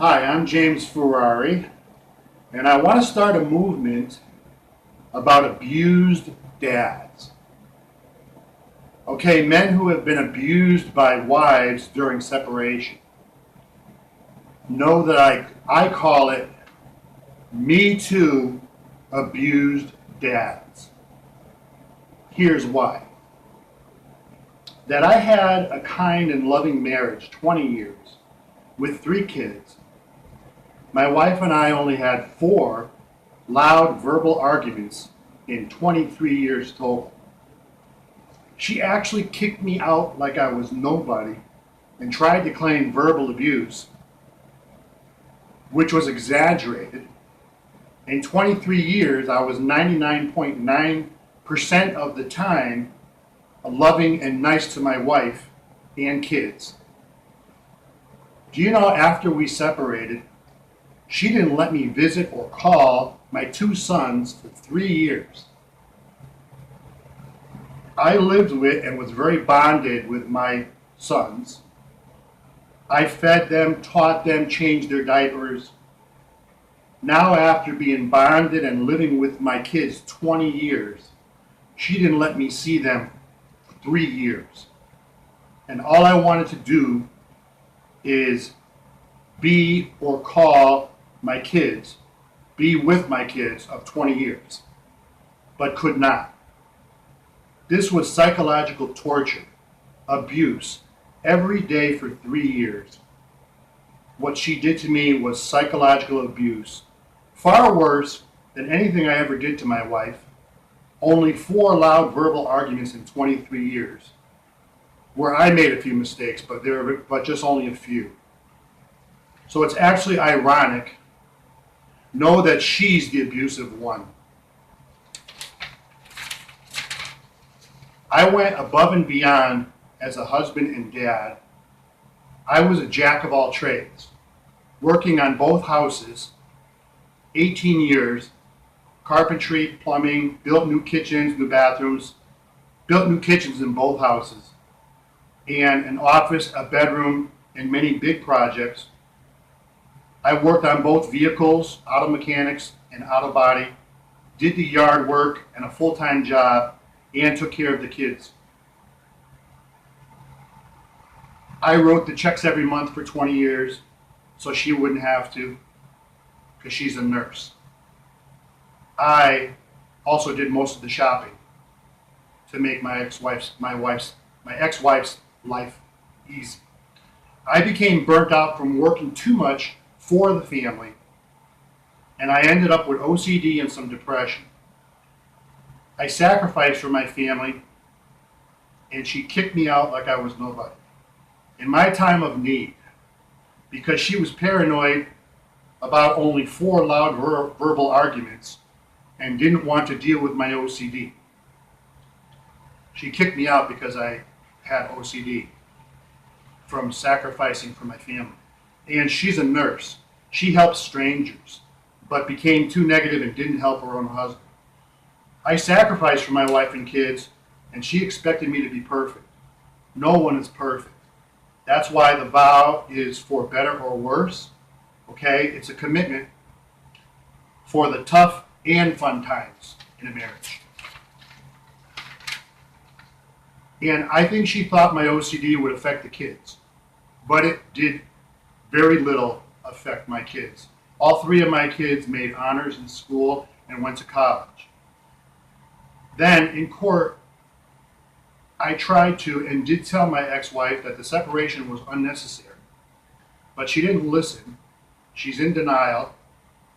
Hi, I'm James Ferrari, and I want to start a movement about abused dads. Okay, men who have been abused by wives during separation. Know that I call it Metoo abused dads. Here's why. That I had a kind and loving marriage, 20 years, with 3 kids. My wife and I only had 4 loud verbal arguments in 23 years total. She actually kicked me out like I was nobody and tried to claim verbal abuse, which was exaggerated. In 23 years, I was 99.9% of the time loving and nice to my wife and kids. Do you know, after we separated, she didn't let me visit or call my 2 sons for 3 years. I lived with and was very bonded with my sons. I fed them, taught them, changed their diapers. Now, after being bonded and living with my kids 20 years, she didn't let me see them for 3 years. And all I wanted to do is be or call my kids, be with my kids of 20 years, but could not. This was psychological torture, abuse, every day for 3 years. What she did to me was psychological abuse, far worse than anything I ever did to my wife. Only 4 loud verbal arguments in 23 years, where I made a few mistakes, but just only a few. So it's actually ironic. Know that she's the abusive one. I went above and beyond as a husband and dad. I was a jack of all trades, working on both houses, 18 years, carpentry, plumbing, built new kitchens, new bathrooms, built new kitchens in both houses, and an office, a bedroom, and many big projects. I worked on both vehicles, auto mechanics and auto body, did the yard work and a full-time job, and took care of the kids. I wrote the checks every month for 20 years so she wouldn't have to, because she's a nurse. I also did most of the shopping to make my ex-wife's life easy. I became burnt out from working too much for the family, and I ended up with OCD and some depression. I sacrificed for my family, and she kicked me out like I was nobody in my time of need, because she was paranoid about only 4 loud verbal arguments and didn't want to deal with my OCD. She kicked me out because I had OCD from sacrificing for my family. And she's a nurse. She helps strangers, but became too negative and didn't help her own husband. I sacrificed for my wife and kids, and she expected me to be perfect. No one is perfect. That's why the vow is for better or worse. Okay? It's a commitment for the tough and fun times in a marriage. And I think she thought my OCD would affect the kids, but it did very little affect my kids. All 3 of my kids made honors in school and went to college. Then in court, I tried to and did tell my ex-wife that the separation was unnecessary, but she didn't listen. She's in denial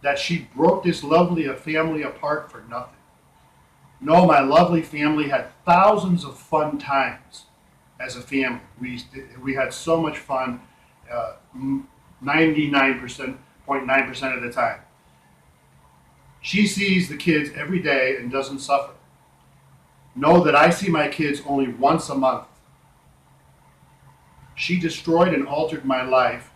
that she broke this lovely family apart for nothing. No, my lovely family had thousands of fun times as a family. We had so much fun, 99.9% of the time. She sees the kids every day and doesn't suffer. Know that I see my kids only once a month. She destroyed and altered my life.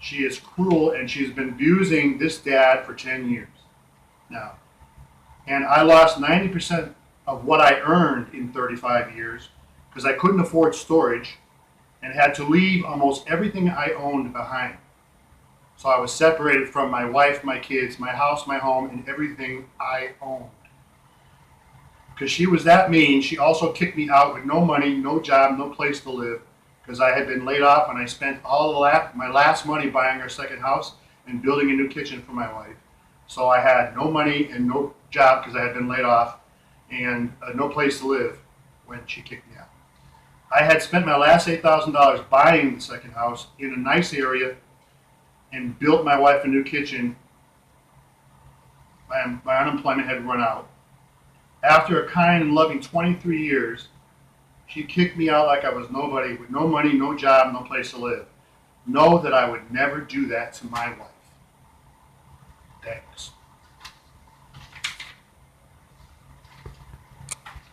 She is cruel, and she's been abusing this dad for 10 years now. And I lost 90% of what I earned in 35 years because I couldn't afford storage and had to leave almost everything I owned behind. So I was separated from my wife, my kids, my house, my home, and everything I owned. Because she was that mean, she also kicked me out with no money, no job, no place to live, because I had been laid off and I spent all my last money buying our second house and building a new kitchen for my wife. So I had no money and no job because I had been laid off, and no place to live when she kicked me out. I had spent my last $8,000 buying the second house in a nice area and built my wife a new kitchen. My unemployment had run out. After a kind and loving 23 years, she kicked me out like I was nobody, with no money, no job, no place to live. Know that I would never do that to my wife. Thanks.